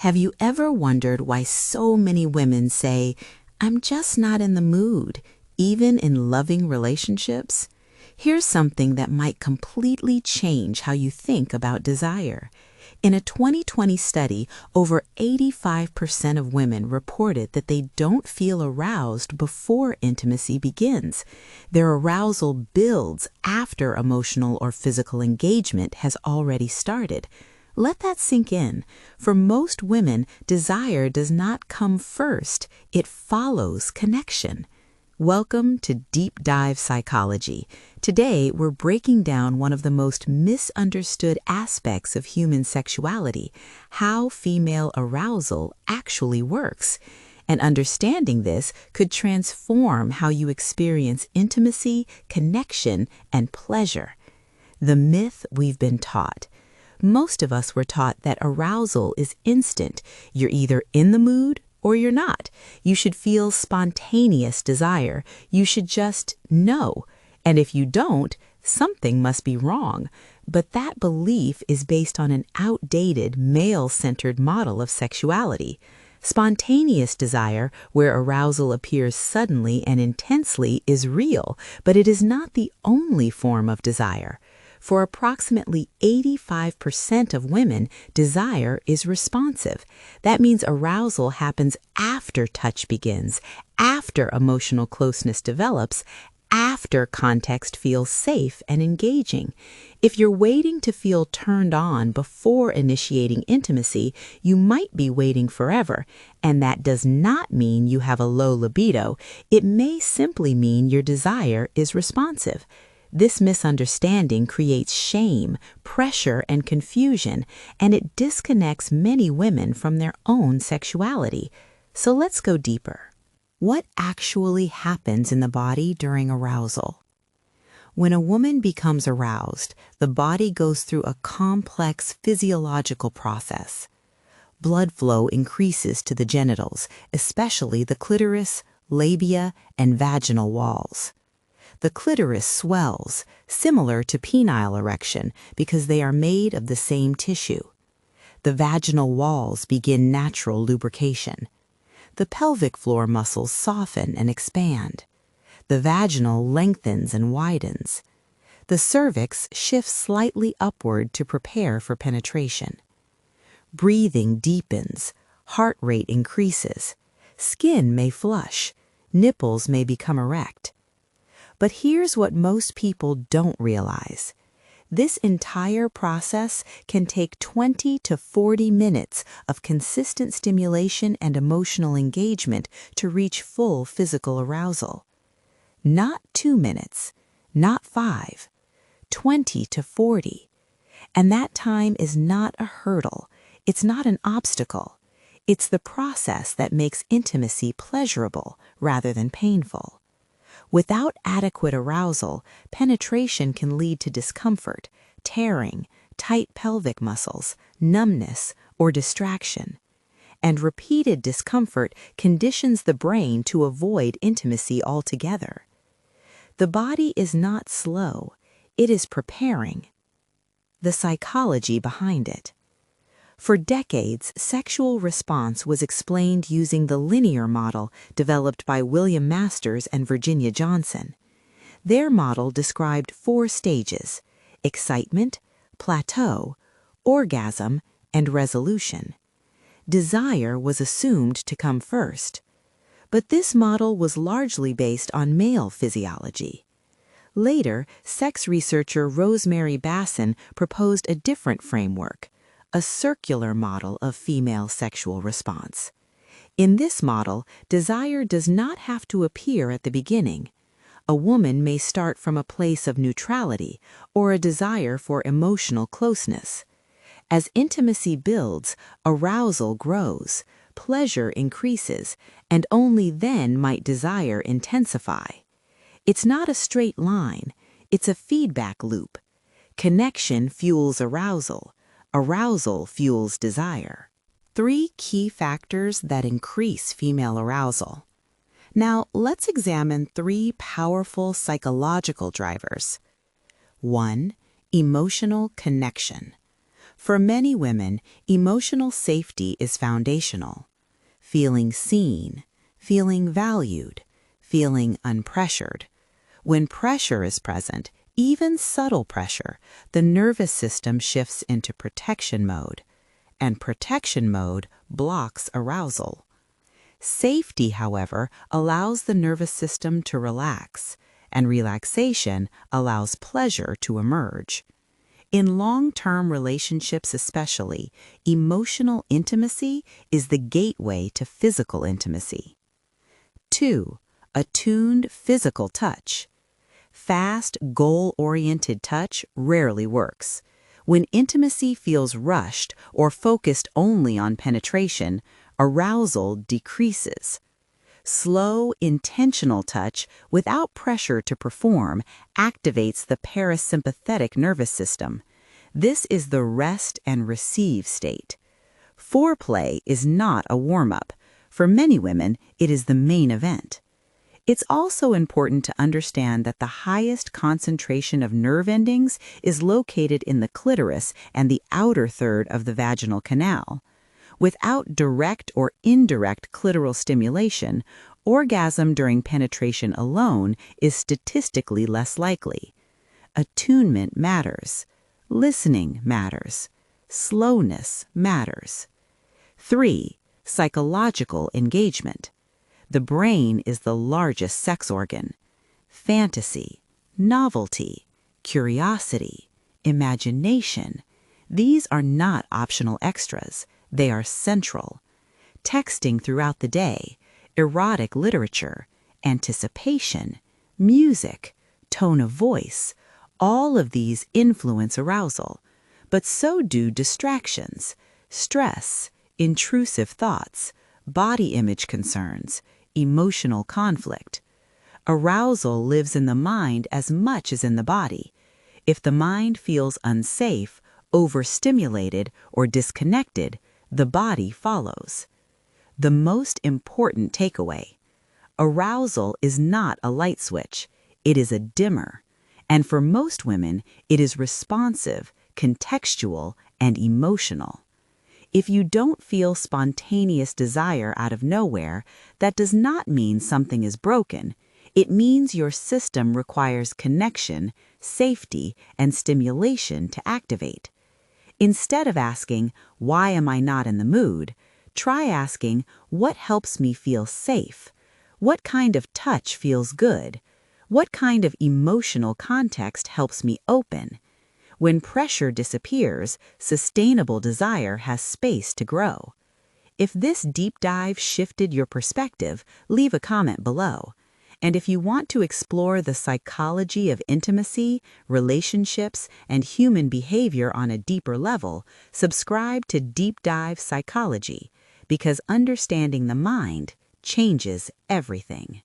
Have you ever wondered why so many women say, "I'm just not in the mood," even in loving relationships? Here's something that might completely change how you think about desire. In a 2020 study, over 85% of women reported that they don't feel aroused before intimacy begins. Their arousal builds after emotional or physical engagement has already started. Let that sink in. For most women, desire does not come first, it follows connection. Welcome to Deep Dive Psychology. Today, we're breaking down one of the most misunderstood aspects of human sexuality, how female arousal actually works. And understanding this could transform how you experience intimacy, connection, and pleasure. The myth we've been taught. Most of us were taught that arousal is instant. You're either in the mood or you're not. You should feel spontaneous desire. You should just know. And if you don't, something must be wrong. But that belief is based on an outdated, male-centered model of sexuality. Spontaneous desire, where arousal appears suddenly and intensely, is real, but it is not the only form of desire. For approximately 85% of women, desire is responsive. That means arousal happens after touch begins, after emotional closeness develops, after context feels safe and engaging. If you're waiting to feel turned on before initiating intimacy, you might be waiting forever, and that does not mean you have a low libido. It may simply mean your desire is responsive. This misunderstanding creates shame, pressure, and confusion, and it disconnects many women from their own sexuality. So let's go deeper. What actually happens in the body during arousal? When a woman becomes aroused, the body goes through a complex physiological process. Blood flow increases to the genitals, especially the clitoris, labia, and vaginal walls. The clitoris swells, similar to penile erection, because they are made of the same tissue. The vaginal walls begin natural lubrication. The pelvic floor muscles soften and expand. The vaginal lengthens and widens. The cervix shifts slightly upward to prepare for penetration. Breathing deepens, heart rate increases, skin may flush, nipples may become erect. But here's what most people don't realize. This entire process can take 20 to 40 minutes of consistent stimulation and emotional engagement to reach full physical arousal. Not 2 minutes, not 5, 20 to 40. And that time is not a hurdle. It's not an obstacle. It's the process that makes intimacy pleasurable rather than painful. Without adequate arousal, penetration can lead to discomfort, tearing, tight pelvic muscles, numbness, or distraction. And repeated discomfort conditions the brain to avoid intimacy altogether. The body is not slow, it is preparing. The psychology behind it. For decades, sexual response was explained using the linear model developed by William Masters and Virginia Johnson. Their model described 4 stages: excitement, plateau, orgasm, and resolution. Desire was assumed to come first. But this model was largely based on male physiology. Later, sex researcher Rosemary Basson proposed a different framework, a circular model of female sexual response. In this model, desire does not have to appear at the beginning. A woman may start from a place of neutrality or a desire for emotional closeness. As intimacy builds, arousal grows, pleasure increases, and only then might desire intensify. It's not a straight line, it's a feedback loop. Connection fuels arousal. Arousal fuels desire. 3 key factors that increase female arousal. Now, let's examine 3 powerful psychological drivers. 1. Emotional connection. For many women, emotional safety is foundational. Feeling seen, feeling valued, feeling unpressured. When pressure is present, even subtle pressure, the nervous system shifts into protection mode, and protection mode blocks arousal. Safety, however, allows the nervous system to relax, and relaxation allows pleasure to emerge. In long-term relationships especially, emotional intimacy is the gateway to physical intimacy. 2. Attuned physical touch. Fast, goal-oriented touch rarely works. When intimacy feels rushed or focused only on penetration, arousal decreases. Slow, intentional touch without pressure to perform activates the parasympathetic nervous system. This is the rest and receive state. Foreplay is not a warm-up. For many women, it is the main event. It's also important to understand that the highest concentration of nerve endings is located in the clitoris and the outer third of the vaginal canal. Without direct or indirect clitoral stimulation, orgasm during penetration alone is statistically less likely. Attunement matters. Listening matters. Slowness matters. 3. Psychological engagement. The brain is the largest sex organ. Fantasy, novelty, curiosity, imagination. These are not optional extras. They are central. Texting throughout the day, erotic literature, anticipation, music, tone of voice, all of these influence arousal, but so do distractions, stress, intrusive thoughts, body image concerns, emotional conflict. Arousal lives in the mind as much as in the body. If the mind feels unsafe, overstimulated, or disconnected, the body follows. The most important takeaway: arousal is not a light switch, it is a dimmer. And for most women, it is responsive, contextual, and emotional. If you don't feel spontaneous desire out of nowhere, that does not mean something is broken. It means your system requires connection, safety, and stimulation to activate. Instead of asking, "Why am I not in the mood?" try asking, "What helps me feel safe? What kind of touch feels good? What kind of emotional context helps me open?" When pressure disappears, sustainable desire has space to grow. If this deep dive shifted your perspective, leave a comment below. And if you want to explore the psychology of intimacy, relationships, and human behavior on a deeper level, subscribe to Deep Dive Psychology, because understanding the mind changes everything.